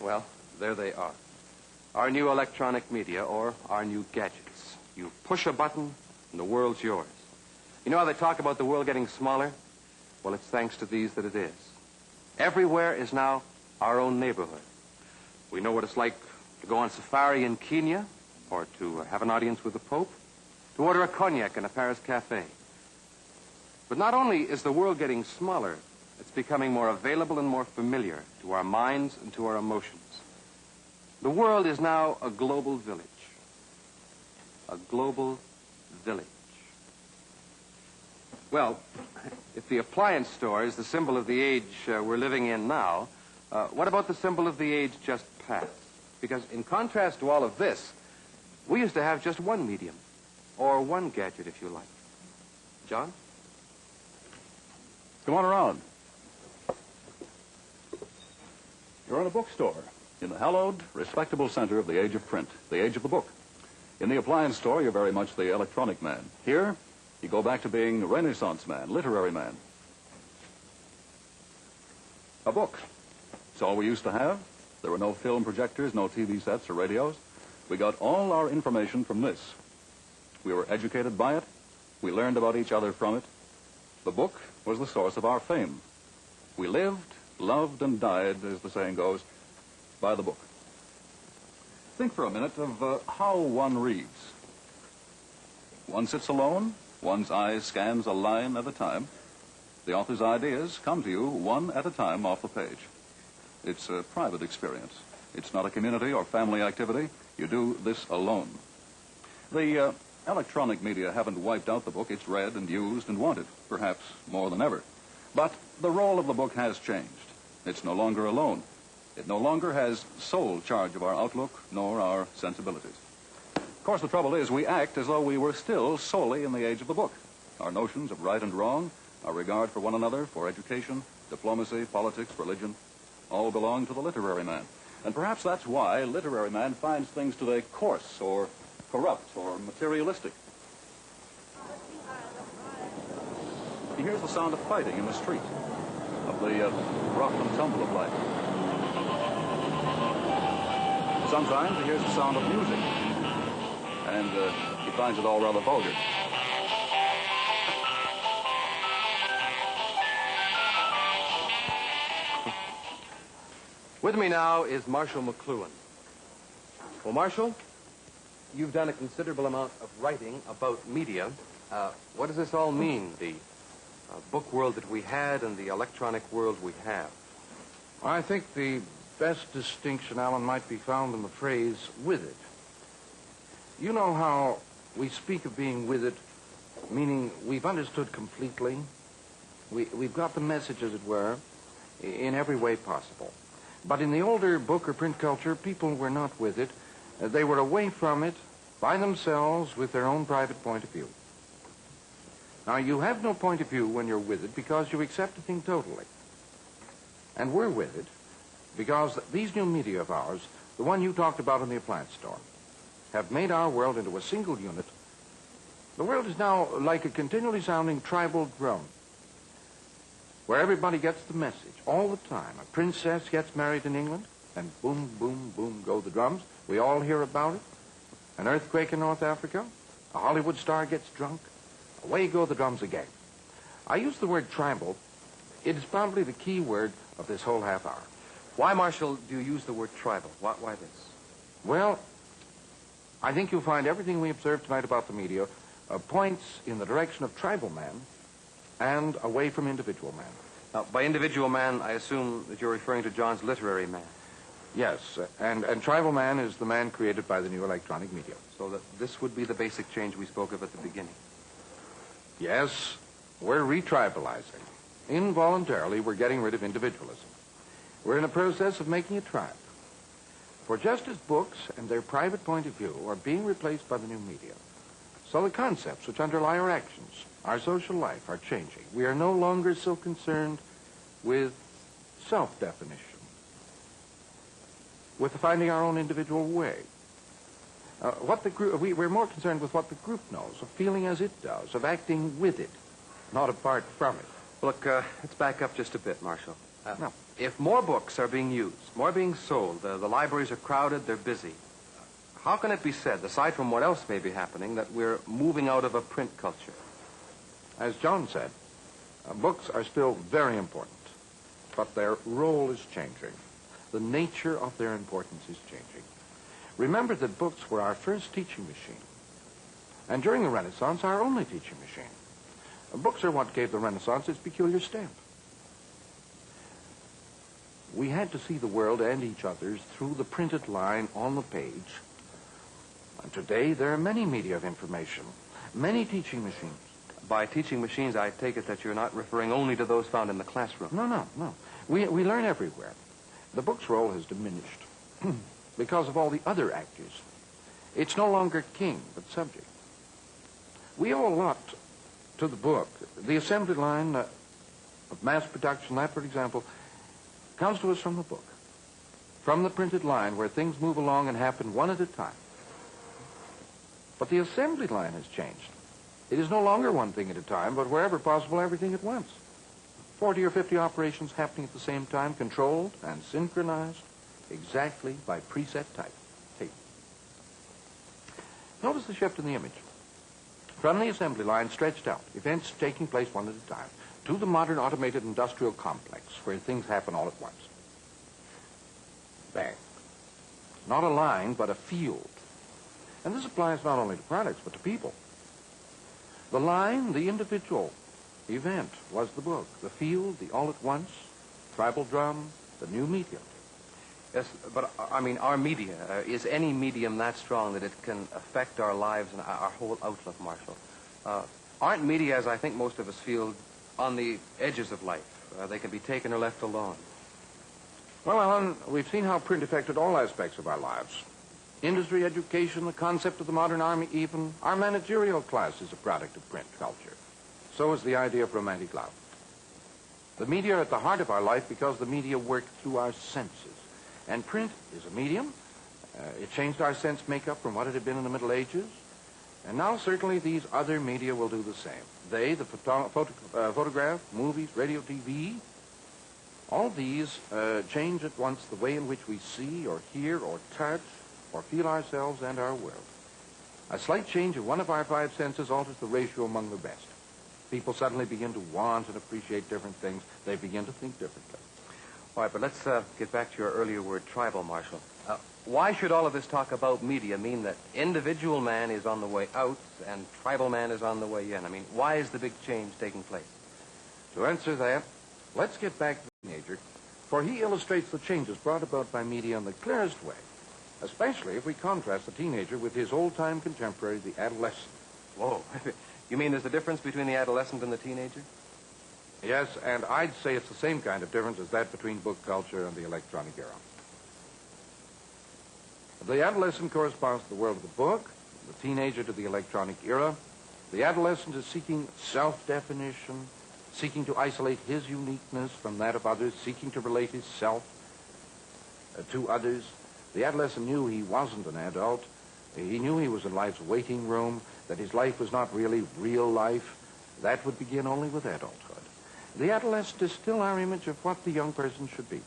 Well, there they are. Our new electronic media, or our new gadgets. You push a button, and the world's yours. You know how they talk about the world getting smaller? Well, it's thanks to these that it is. Everywhere is now our own neighborhood. We know what it's like to go on safari in Kenya, or to have an audience with the Pope, to order a cognac in a Paris cafe. But not only is the world getting smaller, it's becoming more available and more familiar to our minds and to our emotions. The world is now a global village. A global village. Well, if the appliance store is the symbol of the age we're living in now, what about the symbol of the age just past? Because in contrast to all of this, we used to have just one medium, or one gadget, if you like. John? Come on around. You're in a bookstore, in the hallowed, respectable center of the age of print, the age of the book. In the appliance store, you're very much the electronic man. Here, you go back to being the Renaissance man, literary man. A book. It's all we used to have. There were no film projectors, no TV sets or radios. We got all our information from this. We were educated by it. We learned about each other from it. The book was the source of our fame. We lived, loved, and died, as the saying goes, by the book. Think for a minute of how one reads. One sits alone. One's eye scans a line at a time. The author's ideas come to you one at a time off the page. It's a private experience. It's not a community or family activity. You do this alone. The electronic media haven't wiped out the book. It's read and used and wanted, perhaps more than ever. But the role of the book has changed. It's no longer alone. It no longer has sole charge of our outlook nor our sensibilities. Of course, the trouble is we act as though we were still solely in the age of the book. Our notions of right and wrong, our regard for one another, for education, diplomacy, politics, religion, all belong to the literary man. And perhaps that's why literary man finds things today coarse or corrupt or materialistic. He hears the sound of fighting in the street, of the rough and tumble of life. Sometimes he hears the sound of music, and he finds it all rather vulgar. With me now is Marshall McLuhan. Well, Marshall, you've done a considerable amount of writing about media. What does this all mean, the book world that we had and the electronic world we have? I think the best distinction, Alan, might be found in the phrase, with it. You know how we speak of being with it, meaning we've understood completely. We've got the message, as it were, in every way possible. But in the older book or print culture, people were not with it. They were away from it by themselves with their own private point of view. Now, you have no point of view when you're with it because you accept the thing totally. And we're with it because these new media of ours, the one you talked about in the appliance store, have made our world into a single unit. The world is now like a continually sounding tribal drum, where everybody gets the message all the time. A princess gets married in England, and boom, boom, boom go the drums. We all hear about it. An earthquake in North Africa. A Hollywood star gets drunk. Away go the drums again. I use the word tribal. It is probably the key word of this whole half hour. Why, Marshall, do you use the word tribal? Why this? Well, I think you'll find everything we observed tonight about the media points in the direction of tribal man and away from individual man. Now, by individual man, I assume that you're referring to John's literary man. Yes, and tribal man is the man created by the new electronic media. So that this would be the basic change we spoke of at the beginning. Yes, we're retribalizing. Involuntarily, we're getting rid of individualism. We're in a process of making a tribe. For just as books and their private point of view are being replaced by the new media, so the concepts which underlie our actions, our social life, are changing. We are no longer so concerned with self-definition, with finding our own individual way. We're more concerned with what the group knows, of feeling as it does, of acting with it, not apart from it. Look, let's back up just a bit, Marshall. No. If more books are being used, more being sold, the libraries are crowded, they're busy, how can it be said, aside from what else may be happening, that we're moving out of a print culture? As John said, books are still very important, but their role is changing. The nature of their importance is changing. Remember that books were our first teaching machine, and during the Renaissance, our only teaching machine. Books are what gave the Renaissance its peculiar stamp. We had to see the world and each other's through the printed line on the page. And today, there are many media of information, many teaching machines. By teaching machines, I take it that you're not referring only to those found in the classroom. No. We learn everywhere. The book's role has diminished because of all the other actors. It's no longer king, but subject. We owe a lot to the book. The assembly line of mass production, that, for example, comes to us from the book, from the printed line where things move along and happen one at a time. But the assembly line has changed. It is no longer one thing at a time, but wherever possible, everything at once. 40 or 50 operations happening at the same time, controlled and synchronized exactly by preset tape. Notice the shift in the image. From the assembly line stretched out, events taking place one at a time, to the modern automated industrial complex where things happen all at once. Bang. Not a line, but a field. And this applies not only to products, but to people. The line, the individual event, was the book. The field, the all-at-once, tribal drum, the new medium. Yes, but, I mean, our media, is any medium that strong that it can affect our lives and our whole outlook, Marshall? Aren't media, as I think most of us feel, on the edges of life? They can be taken or left alone. Well, Alan, we've seen how print affected all aspects of our lives. Industry, education, the concept of the modern army, even our managerial class is a product of print culture. So is the idea of romantic love. The media are at the heart of our life because the media work through our senses. And print is a medium. It changed our sense makeup from what it had been in the Middle Ages. And now certainly these other media will do the same. They, the photograph, movies, radio, TV, all these change at once the way in which we see or hear or touch or feel ourselves and our world. A slight change of one of our five senses alters the ratio among the rest. People suddenly begin to want and appreciate different things. They begin to think differently. All right, but let's get back to your earlier word, tribal, Marshall. Why should all of this talk about media mean that individual man is on the way out and tribal man is on the way in? I mean, why is the big change taking place? To answer that, let's get back to the teenager, for he illustrates the changes brought about by media in the clearest way, especially if we contrast the teenager with his old-time contemporary, the adolescent. Whoa. You mean there's a difference between the adolescent and the teenager? Yes, and I'd say it's the same kind of difference as that between book culture and the electronic era. The adolescent corresponds to the world of the book, the teenager to the electronic era. The adolescent is seeking self-definition, seeking to isolate his uniqueness from that of others, seeking to relate his self to others. The adolescent knew he wasn't an adult. He knew he was in life's waiting room, that his life was not really real life. That would begin only with adulthood. The adolescent is still our image of what the young person should be.